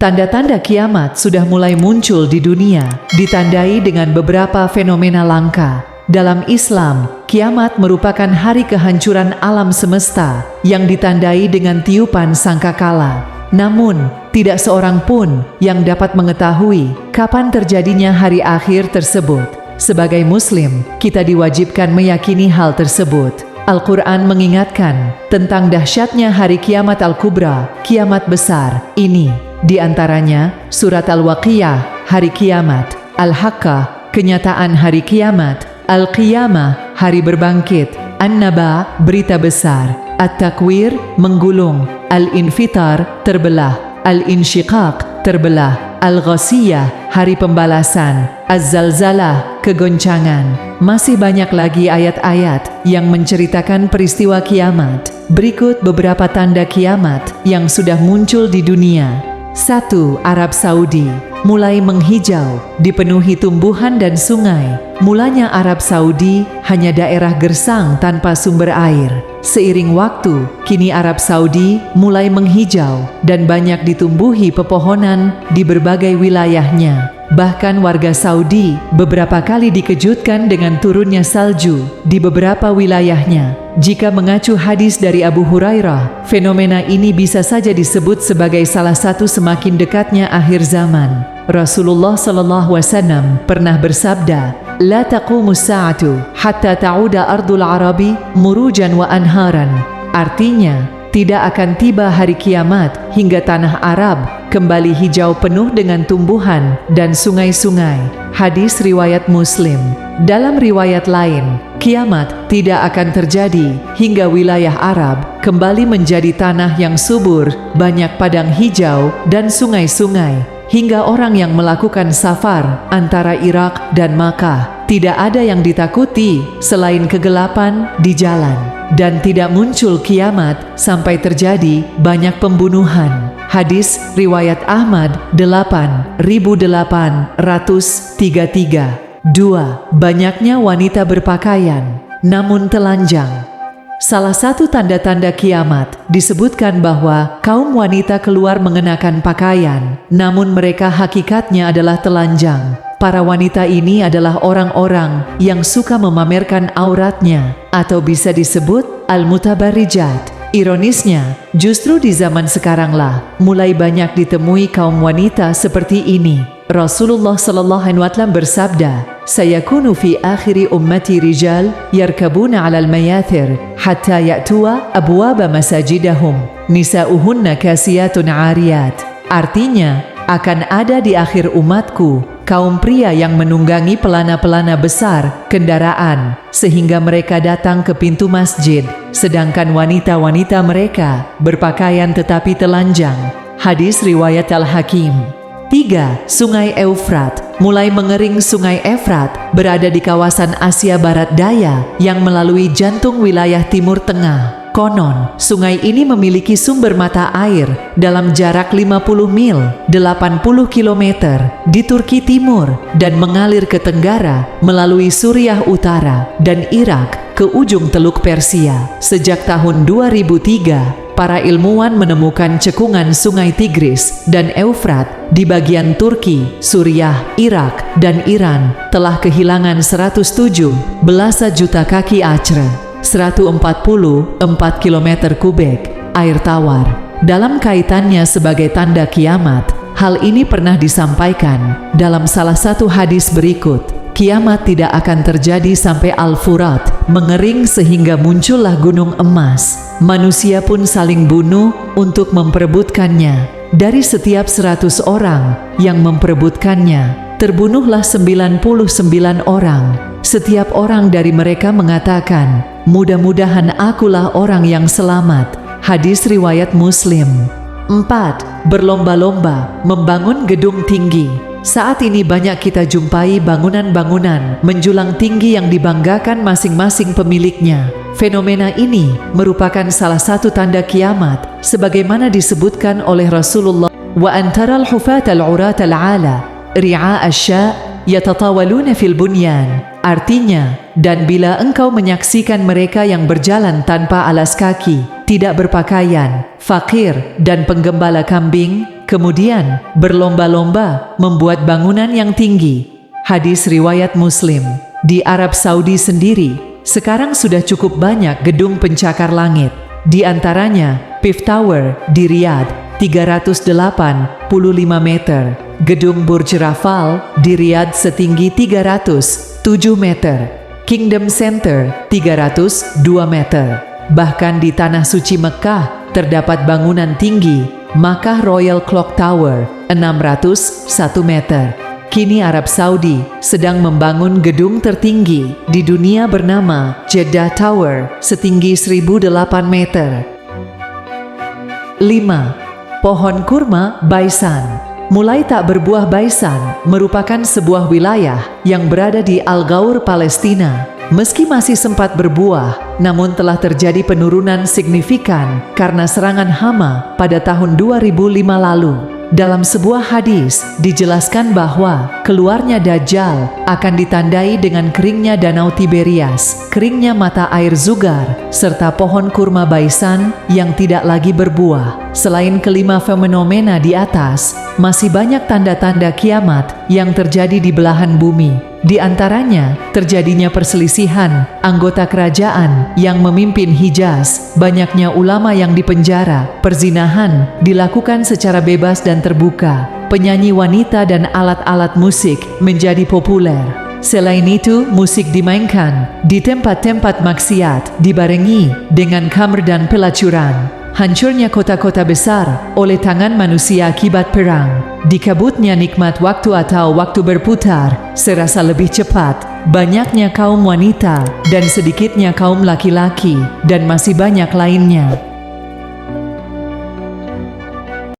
Tanda-tanda kiamat sudah mulai muncul di dunia, ditandai dengan beberapa fenomena langka. Dalam Islam, kiamat merupakan hari kehancuran alam semesta yang ditandai dengan tiupan sangkakala. Namun, tidak seorang pun yang dapat mengetahui kapan terjadinya hari akhir tersebut. Sebagai Muslim, kita diwajibkan meyakini hal tersebut. Al-Quran mengingatkan tentang dahsyatnya hari kiamat al-kubra, kiamat besar. Ini di antaranya surat Al-Waqiah, hari kiamat, Al-Haqqah, kenyataan hari kiamat, Al-Qiyamah, hari berbangkit, An-Naba, berita besar, At-Takwir, menggulung, Al-Infitar, terbelah, Al-Insyiqaq, terbelah, Al-Ghasiyah, hari pembalasan, Az-Zalzalah, kegoncangan. Masih banyak lagi ayat-ayat yang menceritakan peristiwa kiamat. Berikut beberapa tanda kiamat yang sudah muncul di dunia. 1. Arab Saudi mulai menghijau, dipenuhi tumbuhan dan sungai. Mulanya Arab Saudi hanya daerah gersang tanpa sumber air. Seiring waktu, kini Arab Saudi mulai menghijau dan banyak ditumbuhi pepohonan di berbagai wilayahnya. Bahkan warga Saudi beberapa kali dikejutkan dengan turunnya salju di beberapa wilayahnya. Jika mengacu hadis dari Abu Hurairah, fenomena ini bisa saja disebut sebagai salah satu semakin dekatnya akhir zaman. Rasulullah SAW pernah bersabda, "La taqumus sa'atu hatta ta'uda ardul arabi murujan wa anharan." Artinya, tidak akan tiba hari kiamat hingga tanah Arab kembali hijau penuh dengan tumbuhan dan sungai-sungai. Hadis riwayat Muslim. Dalam riwayat lain, kiamat tidak akan terjadi hingga wilayah Arab kembali menjadi tanah yang subur, banyak padang hijau dan sungai-sungai, hingga orang yang melakukan safar antara Irak dan Makkah tidak ada yang ditakuti selain kegelapan di jalan, dan tidak muncul kiamat sampai terjadi banyak pembunuhan. Hadis riwayat Ahmad 8833. 2. Banyaknya wanita berpakaian namun telanjang. Salah satu tanda-tanda kiamat disebutkan bahwa kaum wanita keluar mengenakan pakaian, namun mereka hakikatnya adalah telanjang. Para wanita ini adalah orang-orang yang suka memamerkan auratnya, atau bisa disebut al-mutabarrijat. Ironisnya, justru di zaman sekaranglah mulai banyak ditemui kaum wanita seperti ini. Rasulullah SAW bersabda, "Sayakunu fi akhiri ummati rijal yarkabuna 'alal mayathir hatta ya'tuwa abwaba masajidahum nisa'uhunna kasiyatun 'ariyat." Artinya, akan ada di akhir umatku kaum pria yang menunggangi pelana-pelana besar kendaraan sehingga mereka datang ke pintu masjid, sedangkan wanita-wanita mereka berpakaian tetapi telanjang. Hadis riwayat Al-Hakim. 3. Sungai Eufrat mulai mengering. Sungai Efrat berada di kawasan Asia Barat Daya yang melalui jantung wilayah Timur Tengah. Konon, sungai ini memiliki sumber mata air dalam jarak 50 mil, 80 km di Turki Timur dan mengalir ke tenggara melalui Suriah Utara dan Irak ke ujung Teluk Persia. Sejak tahun 2003, para ilmuwan menemukan cekungan sungai Tigris dan Eufrat di bagian Turki, Suriah, Irak, dan Iran telah kehilangan 107 belasan juta kaki acre, 144 km kubik air tawar. Dalam kaitannya sebagai tanda kiamat, hal ini pernah disampaikan dalam salah satu hadis berikut. Kiamat tidak akan terjadi sampai Al-Furat mengering sehingga muncullah gunung emas. Manusia pun saling bunuh untuk memperebutkannya. Dari setiap 100 orang yang memperebutkannya, terbunuhlah 99 orang. Setiap orang dari mereka mengatakan, "Mudah-mudahan akulah orang yang selamat." Hadis riwayat Muslim. 4. Berlomba-lomba membangun gedung tinggi. Saat ini banyak kita jumpai bangunan-bangunan menjulang tinggi yang dibanggakan masing-masing pemiliknya. Fenomena ini merupakan salah satu tanda kiamat sebagaimana disebutkan oleh Rasulullah, "Wa antaral hufatal uratal 'ala ri'a asya' yatatawaluna fil bunyan." Artinya, dan bila engkau menyaksikan mereka yang berjalan tanpa alas kaki, tidak berpakaian, fakir, dan penggembala kambing, kemudian berlomba-lomba membuat bangunan yang tinggi. Hadis riwayat Muslim. Di Arab Saudi sendiri, sekarang sudah cukup banyak gedung pencakar langit. Di antaranya, Pif Tower di Riyadh, 385 meter. Gedung Burj Rafal di Riyadh setinggi 307 meter. Kingdom Center, 302 meter. Bahkan di Tanah Suci Mekah, terdapat bangunan tinggi, Makkah Royal Clock Tower, 601 meter. Kini Arab Saudi sedang membangun gedung tertinggi di dunia bernama Jeddah Tower, setinggi 1008 meter. 5. Pohon kurma Baisan. Mulai tak berbuah Baisan merupakan sebuah wilayah yang berada di Al-Ghaur, Palestina. Meski masih sempat berbuah, namun telah terjadi penurunan signifikan karena serangan hama pada tahun 2005 lalu. Dalam sebuah hadis dijelaskan bahwa keluarnya Dajjal akan ditandai dengan keringnya Danau Tiberias, keringnya mata air Zugar, serta pohon kurma Baisan yang tidak lagi berbuah. Selain kelima fenomena di atas, masih banyak tanda-tanda kiamat yang terjadi di belahan bumi. Di antaranya, terjadinya perselisihan anggota kerajaan yang memimpin Hijaz, banyaknya ulama yang dipenjara, perzinahan dilakukan secara bebas dan terbuka, penyanyi wanita dan alat-alat musik menjadi populer. Selain itu, musik dimainkan di tempat-tempat maksiat dibarengi dengan khamr dan pelacuran. Hancurnya kota-kota besar oleh tangan manusia akibat perang. Dikabutnya nikmat waktu atau waktu berputar serasa lebih cepat. Banyaknya kaum wanita dan sedikitnya kaum laki-laki, dan masih banyak lainnya.